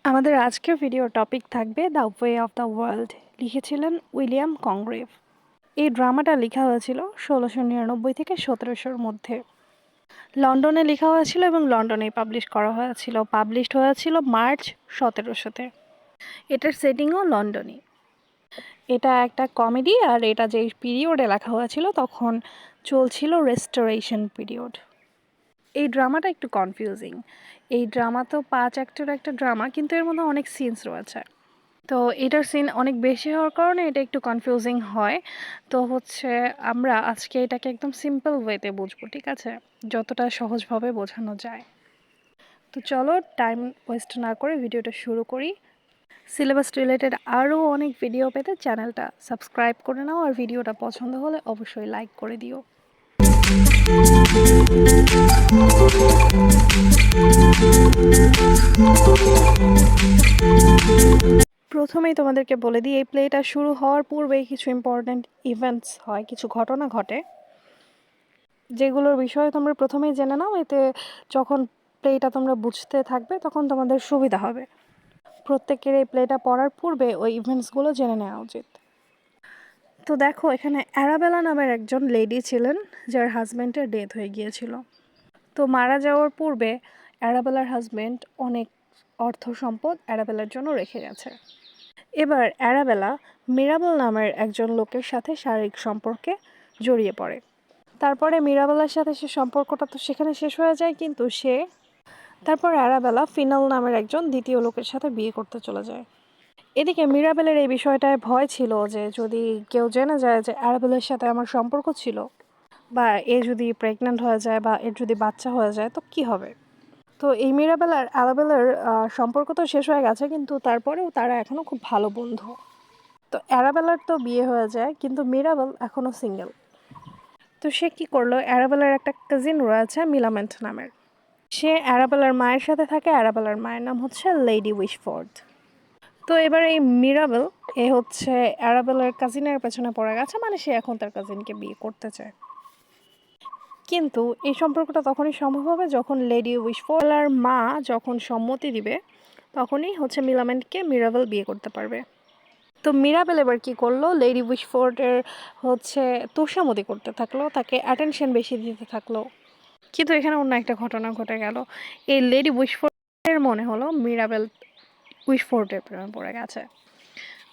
আমাদের আজকের video topic থাকবে the way of the world. লিখেছিলেন উইলিয়াম কংগ্রেভ। এই ড্রামাটা লেখা হয়েছিল 1699 থেকে 1700-র মধ্যে। লন্ডনে লেখা হয়েছিল এবং লন্ডনেই পাবলিশ করা হয়েছিল। পাবলিশড হয়েছিল মার্চ 1700-তে। এটার সেটিংও লন্ডনই। এটা একটা কমেডি, আর এটা যে পিরিয়ডে লেখা হয়েছিল তখন চলছিল রেস্টোরেশন পিরিয়ড। এই ড্রামাটা একটু কনফিউজিং। এই ড্রামা তো 5 অ্যাক্টের একটা ড্রামা, কিন্তু এর মধ্যে অনেক সিনস রয়েছে। তো এটার সিন অনেক বেশি হওয়ার কারণে এটা একটু কনফিউজিং হয়। তো আমরা আজকে এটাকে একদম সিম্পল ওয়েতে বুঝবো, ঠিক আছে? যতটা সহজভাবে বোঝানো যায়। তো চলো টাইম ওয়েস্ট না করে ভিডিওটা শুরু করি। সিলেবাস রিলেটেড আরও অনেক ভিডিও পেতে চ্যানেলটা সাবস্ক্রাইব করে নাও, আর ভিডিওটা পছন্দ হলে অবশ্যই লাইক করে দিও। প্রথমেই তোমাদেরকে বলে দিই, এই প্লেটা শুরু হওয়ার পূর্বেই কিছু ইম্পর্ট্যান্ট ইভেন্টস হয়, কিছু ঘটনা ঘটে, যেগুলোর বিষয়ে তোমরা প্রথমেই জেনে নাও। এতে যখন প্লেটা তোমরা বুঝতে থাকবে তখন তোমাদের সুবিধা হবে। প্রত্যেকের এই প্লেটা পড়ার পূর্বে ওই ইভেন্টসগুলো জেনে নেওয়া উচিত। তো দেখো, এখানে অ্যারাবেলা নামের একজন লেডি ছিলেন যার হাজব্যান্ডের ডেথ হয়ে গিয়েছিল। তো মারা যাওয়ার পূর্বে অ্যারাবেলার হাজব্যান্ড অনেক অর্থ সম্পদ অ্যারাবেলার জন্য রেখে গেছে। এবার অ্যারাবেলা মিরাবেল নামের একজন লোকের সাথে শারীরিক সম্পর্কে জড়িয়ে পড়ে। তারপরে মিরাবেলার সাথে সে সম্পর্কটা তো সেখানে শেষ হয়ে যায়, কিন্তু তারপর অ্যারাবেলা ফিনাল নামের একজন দ্বিতীয় লোকের সাথে বিয়ে করতে চলে যায়। এদিকে মিরাবেলের এই বিষয়টায় ভয় ছিল যে যদি কেউ জেনে যায় যে অ্যারাবেলের সাথে আমার সম্পর্ক ছিল, বা এ যদি প্রেগন্যান্ট হয়ে যায় বা এর যদি বাচ্চা হয়ে যায় তো কি হবে। তো এই মিরাবেল আর অ্যারাবেলের সম্পর্ক তো শেষ হয়ে গেছে, কিন্তু তারপরেও তারা এখনও খুব ভালো বন্ধু। তো অ্যারাবেলার তো বিয়ে হয়ে যায়, কিন্তু মিরাবেল এখনও সিঙ্গেল। তো সে কি করলো, অ্যারাবেলার একটা কাজিন রয়েছে মিলামেন্ট নামের। সে অ্যারাবেলার মায়ের সাথে থাকে। অ্যারাবেলার মায়ের নাম হচ্ছে লেডি উইশফোর্ড। তো এবার এই মিরাবেল অ্যারাবেলার কাজিনের পেছনে পড়ে গেছে, মানে সে এখন তার কাজিনকে বিয়ে করতে চায়। কিন্তু এই সম্পর্কটা তখনই সম্ভব হবে যখন লেডি উইশফোর্ডের মা যখন সম্মতি দিবে, তখনই মিলামেন্টকে মিরাবেল বিয়ে করতে পারবে। তো মিরাবেল এবার কি করলো, লেডি উইশফোর্ডের তোষামতি করতে থাকলো, তাকে অ্যাটেনশন বেশি দিতে থাকলো। কিন্তু এখানে অন্য একটা ঘটনা ঘটে গেল। এই লেডি উইশফোর্ডের মনে হলো মিরাবেল উইশফোর্ডের প্রেমে পড়ে গেছে।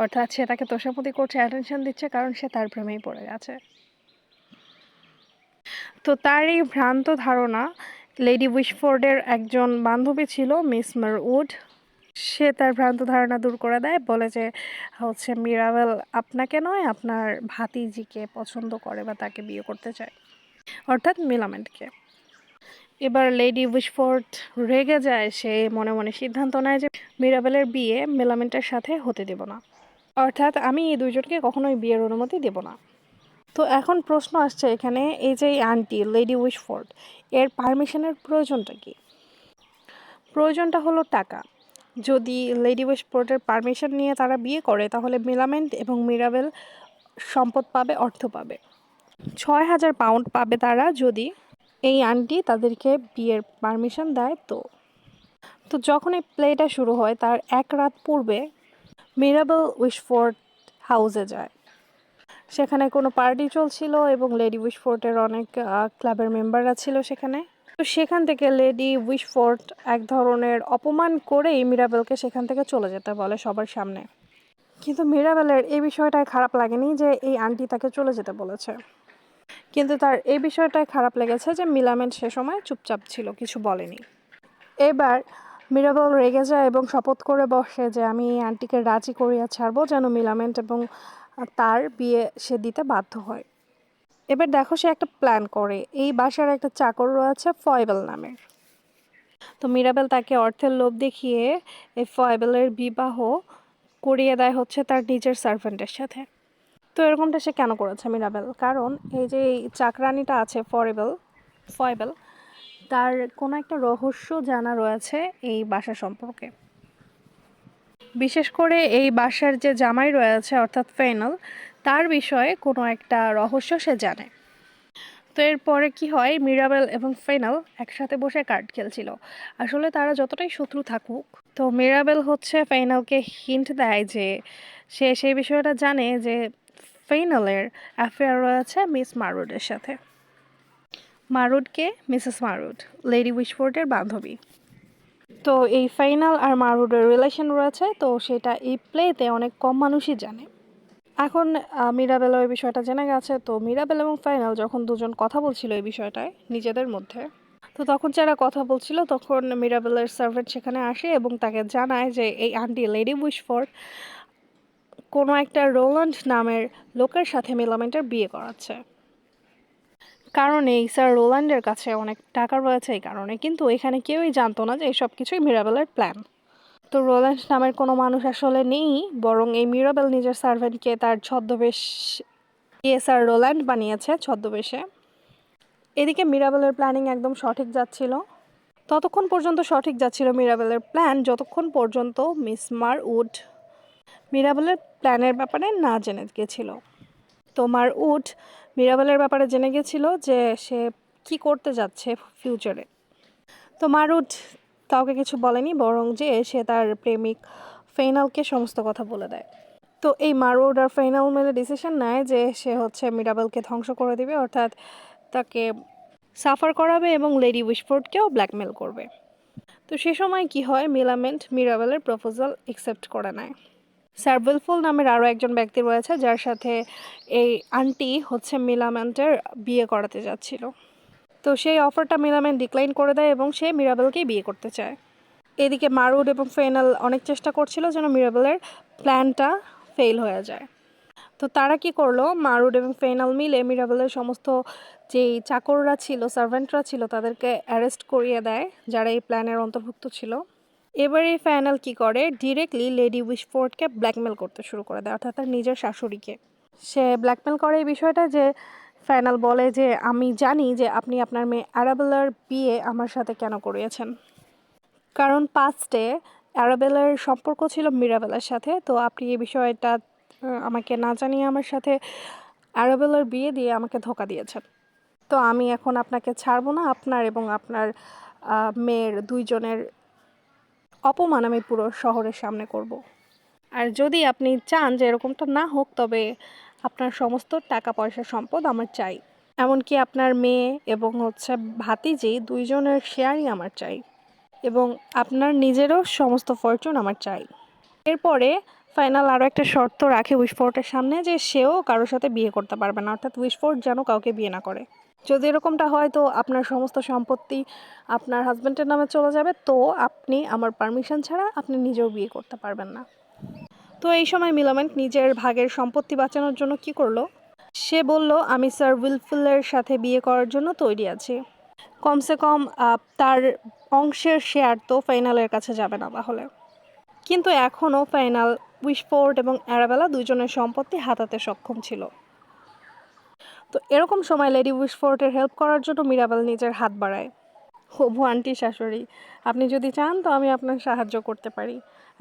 অর্থাৎ সে তাকে তোষামতি করছে, অ্যাটেনশন দিচ্ছে, কারণ সে তার প্রেমেই পড়ে গেছে। তো তার এই ভ্রান্ত ধারণা, লেডি উইশফোর্ডের একজন বান্ধবী ছিল মিস মারউড, সে তার ভ্রান্ত ধারণা দূর করে দেয়, বলে যে মিরাবেল আপনাকে নয়, আপনার ভাতিজিকে পছন্দ করে বা তাকে বিয়ে করতে চায়, অর্থাৎ মিলামেন্টকে। এবার লেডি উইশফোর্ড রেগে যায়। সে মনে মনে সিদ্ধান্ত নেয় যে মিরাবেলের বিয়ে মিলামেন্টের সাথে হতে দেব না, অর্থাৎ আমি এই দুইজনকে কখনোই বিয়ের অনুমতি দেব না। তো এখন প্রশ্ন আসছে এখানে, এই যে আন্টি লেডি উইশফোর্ড, এর পারমিশনের প্রয়োজনটা কি? প্রয়োজনটা হলো টাকা। যদি লেডি উইশফোর্ডের পারমিশন নিয়ে তারা বিয়ে করে, তাহলে মিলামেন্ট এবং মিরাবেল সম্পদ পাবে, অর্থ পাবে। 6000 পাউন্ড পাবে তারা যদি এই আন্টি তাদেরকে বিয়ের পারমিশন দেয়। তো যখন এই প্লেটা শুরু হয় তার এক রাত পূর্বে মিরাবেল উইশফোর্ড হাউসে যায়। সেখানে কোনো পার্টি চলছিল এবং লেডি উইশফোর্ডের অনেক ক্লাবের মেম্বাররা ছিল সেখানে। তো সেখান থেকে লেডি উইশফোর্ড এক ধরনের অপমান করেই মিরাবেলকে সেখান থেকে চলে যেতে বলে সবার সামনে। কিন্তু মিরাবেলের এই বিষয়টাই খারাপ লাগেনি যে এই আন্টি তাকে চলে যেতে বলেছে, কিন্তু তার এই বিষয়টাই খারাপ লেগেছে যে মিলামেন্ট সে সময় চুপচাপ ছিল, কিছু বলেনি। এবার মিরাবেল রেগে যায় এবং শপথ করে বসে যে আমি এই আন্টিকে রাজি করিয়ে ছাড়বো যেন মিলামেন্ট এবং তার বিয়ে সে দিতে বাধ্য হয়। এবার দেখো, সে একটা প্ল্যান করে। এই বাসার একটা চাকর রয়েছে ফয়েবেল নামের। তো মিরাবেল তাকে অর্থের লোভ দেখিয়ে এই ফয়েবেলের বিবাহ করিয়ে দেয় তার নিজের সার্ভেন্টের সাথে। তো এরকমটা সে কেন করেছে মিরাবেল? কারণ এই যে চাকরানিটা আছে ফয়েবেল, তার কোনো একটা রহস্য জানা রয়েছে এই বাসা সম্পর্কে। বিশেষ করে এই বাসার যে জামাই রয়েছে অর্থাৎ ফেনাল, তার বিষয়ে কোনো একটা রহস্য সে জানে। তো এরপরে কি হয়, মিরাবেল এবং ফাইনাল একসাথে বসে কার্ড খেলছিল। আসলে তারা যতটাই শত্রু থাকুক, তো মিরাবেল হচ্ছে ফাইনালকে হিন্ট দেয় যে সে সেই বিষয়টা জানে যে ফাইনালের অ্যাফেয়ার রয়েছে মিস মারুডের সাথে। মারুডকে মিসেস মারুড, লেডি উইশফোর্ডের বান্ধবী। তো এই ফাইনাল আর মারুডের রিলেশন রয়েছে, তো সেটা এই প্লেতে অনেক কম মানুষই জানে। এখন মিরাবেল ওই বিষয়টা জেনে গেছে, তো মিরাবেল এবং ফাইনাল যখন দুজন কথা বলছিল এই বিষয়টায় নিজেদের মধ্যে, তো তখন যারা কথা বলছিল তখন মিরাবেলের সার্ভেন্ট সেখানে আসে এবং তাকে জানায় যে এই আন্টি লেডি উইশফোর্ড কোনো একটা রোল্যান্ড নামের লোকের সাথে মিলামেন্টের বিয়ে করাচ্ছে। কারণ এই স্যার রোল্যান্ডের কাছে অনেক টাকা রয়েছে এই কারণে, কিন্তু এখানে কেউই জানতো না যে এইসব কিছুই মিরাবেলের প্ল্যান। তো রোল্যান্ড নামের কোনো মানুষ আসলে নেই, বরং এই মিরাবেল নিজের সার্ভেন্টকে তার ছদ্মবেশ স্যার রোল্যান্ড বানিয়েছে ছদ্মবেশে। এদিকে মিরাবেলের প্ল্যানিং একদম সঠিক যাচ্ছিল। ততক্ষণ পর্যন্ত সঠিক যাচ্ছিল মিরাবেলের প্ল্যান, যতক্ষণ পর্যন্ত মিস মারউড মিরাবেলের প্ল্যানের ব্যাপারে না জেনে গেছিল। তো মারউড মিরাবেলের ব্যাপারে জেনে গেছিল যে সে কি করতে যাচ্ছে ফিউচারে। তো মারউড কাউকে কিছু বলেনি, বরং যে সে তার প্রেমিক ফাইনালকে সমস্ত কথা বলে দেয়। তো এই মারউড আর ফাইনাল মিলে ডিসিশন নেয় যে সে হচ্ছে মিরাবেলকে ধ্বংস করে দিবে, অর্থাৎ তাকে সাফার করাবে এবং লেডি উইশফোর্ডকেও ব্ল্যাকমেল করবে। তো সে সময় কি হয়, মিলামেন্ট মিরাবেলের প্রপোজাল অ্যাকসেপ্ট করে নেয়। স্যার উইলফুল নামের আরও একজন ব্যক্তি রয়েছে যার সাথে এই আন্টি হচ্ছে মিলামেন্টের বিয়ে করাতে যাচ্ছিল। তো সেই অফারটা মিলামেন্ট ডিক্লাইন করে দেয় এবং সে মিরাবেলকেই বিয়ে করতে চায়। এদিকে মারউড এবং ফাইনাল অনেক চেষ্টা করছিল যেন মিরাবেলের প্ল্যানটা ফেল হয়ে যায়। তো তারা কি করলো, মারুড এবং ফাইনাল মিলে মিরাবেলের সমস্ত যেই চাকররা ছিল, সার্ভেন্টরা ছিল, তাদেরকে অ্যারেস্ট করিয়ে দেয় যারা এই প্ল্যানের অন্তর্ভুক্ত ছিল। এবার এই ফাইনাল কি করে, ডিরেক্টলি লেডি উইশফোর্ডকে ব্ল্যাকমেল করতে শুরু করে দেয়, অর্থাৎ তার নিজের শাশুড়িকে। সে ব্ল্যাকমেল করে এই বিষয়টা যে ফাইনাল বলে যে আমি জানি যে আপনি আপনার মেয়ে অ্যারাবেলার বিয়ে আমার সাথে কেন করিয়েছেন, কারণ পাস্টে অ্যারাবেলার সম্পর্ক ছিল মিরাবেলার সাথে। তো আপনি এই বিষয়টা আমাকে না জানিয়ে আমার সাথে অ্যারাবেলার বিয়ে দিয়ে আমাকে ধোঁকা দিয়েছেন। তো আমি এখন আপনাকে ছাড়বো না, আপনার এবং আপনার মেয়ের দুইজনের অপমান আমি পুরো শহরের সামনে করব। আর যদি আপনি চান যে এরকমটা না হোক, তবে আপনার সমস্ত টাকা পয়সা সম্পদ আমার চাই, এমনকি আপনার মেয়ে এবং হচ্ছে ভাতিজি দুইজনের শেয়ারই আমার চাই, এবং আপনার নিজেরও সমস্ত ফরচুন আমার চাই। এরপরে ফাইনাল আরও একটা শর্ত রাখে উইশফোর্ডের সামনে যে সেও কারোর সাথে বিয়ে করতে পারবে না, অর্থাৎ উইশফোর্ড যেন কাউকে বিয়ে না করে। যদি এরকমটা হয় তো আপনার সমস্ত সম্পত্তি আপনার হাজব্যান্ডের নামে চলে যাবে, তো আপনি আমার পারমিশন ছাড়া আপনি নিজেও বিয়ে করতে পারবেন না। তো এই সময় মিলামেন্ট নিজের ভাগের সম্পত্তি বাঁচানোর জন্য কি করলো, সে বলল আমি স্যার উইলফুলের সাথে বিয়ে করার জন্য তৈরি আছি, কমসে কম তার অংশের শেয়ার তো ফাইনালের কাছে যাবে না তাহলে। কিন্তু এখনও ফাইনাল উইশফোর্ড এবং অ্যারাবেলা দুজনের সম্পত্তি হাতাতে সক্ষম ছিল। তো এরকম সময় লেডি উইশফোর্ডের হেল্প করার জন্য মিরাবেল নিজের হাত বাড়ায়। হবু আন্টি শাশুড়ি, আপনি যদি চান তো আমি আপনার সাহায্য করতে পারি।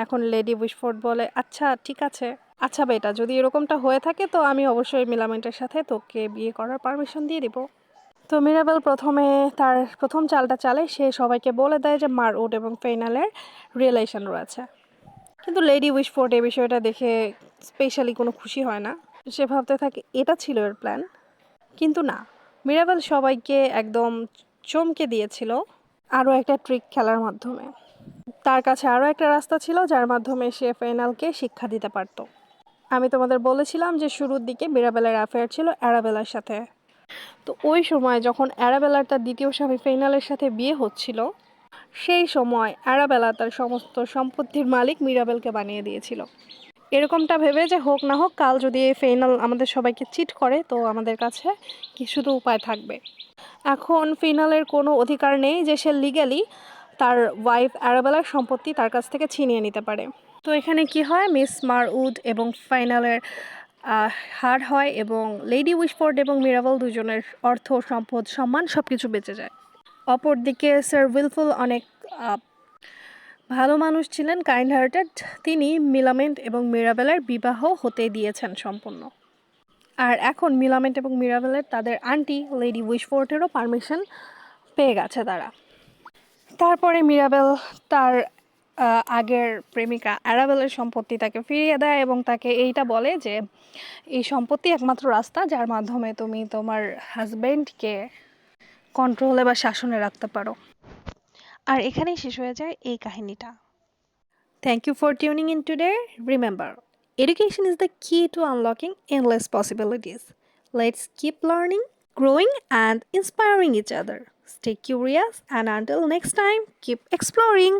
এখন লেডি উইশফোর্ড বলে আচ্ছা ঠিক আছে, আচ্ছা বেটা, যদি এরকমটা হয়ে থাকে তো আমি অবশ্যই মিলামেন্টের সাথে তোকে বিয়ে করার পারমিশন দিয়ে দিব। তো মিরাবেল প্রথমে তার প্রথম চালটা চালে, সে সবাইকে বলে দেয় যে মারউড এবং ফাইনালের রিলেশন রয়েছে। কিন্তু লেডি উইশফোর্ড এই বিষয়টা দেখে স্পেশালি কোনো খুশি হয় না, সে ভাবতে থাকে এটা ছিল এর প্ল্যান। কিন্তু না, মিরাবেল সবাইকে একদম চমকে দিয়েছিল আরও একটা ট্রিক খেলার মাধ্যমে। তার কাছে আরও একটা রাস্তা ছিল যার মাধ্যমে সে ফাইনালকে শিক্ষা দিতে পারত। আমি তোমাদের বলেছিলাম যে শুরুর দিকে মিরাবেলের অ্যাফেয়ার ছিল অ্যারাবেলার সাথে। তো ওই সময় যখন অ্যারাবেলার তার দ্বিতীয় স্বামী ফাইনালের সাথে বিয়ে হচ্ছিল, সেই সময় অ্যারাবেলা তার সমস্ত সম্পত্তির মালিক মিরাবেলকে বানিয়ে দিয়েছিল, এরকমটা ভেবে যে হোক না হোক কাল যদি এই ফাইনাল আমাদের সবাইকে চিট করে তো আমাদের কাছে কিছু তো উপায় থাকবে। এখন ফাইনালের কোনো অধিকার নেই যে সে লিগ্যালি তার ওয়াইফ অ্যারাবেলার সম্পত্তি তার কাছ থেকে ছিনিয়ে নিতে পারে। তো এখানে কি হয়, মিস মারউড এবং ফাইনালের হার হয় এবং লেডি উইশফোর্ড এবং মিরাবেল দুজনের অর্থ সম্পদ সম্মান সব কিছু বেঁচে যায়। অপরদিকে স্যার উইলফুল অনেক ভালো মানুষ ছিলেন, কাইন্ড হার্টেড। তিনি মিলামেন্ট এবং মিরাবেলের বিবাহ হতে দিয়েছেন সম্পূর্ণ। আর এখন মিলামেন্ট এবং মিরাবেলের তাদের আন্টি লেডি উইশফোর্ডেরও পারমিশন পেয়ে গেছে তারা। তারপরে মিরাবেল তার আগের প্রেমিকা অ্যারাবেলের সম্পত্তি তাকে ফিরিয়ে দেয় এবং তাকে এইটা বলে যে এই সম্পত্তি একমাত্র রাস্তা যার মাধ্যমে তুমি তোমার হাজব্যান্ডকে কন্ট্রোলে বা শাসনে রাখতে পারো। আর এখানেই শেষ হয়ে যায় এই কাহিনীটা। Thank you for tuning in today. Remember, education is the key to unlocking endless possibilities. Let's keep learning, growing, and inspiring each other. Stay curious, and until next time, keep exploring.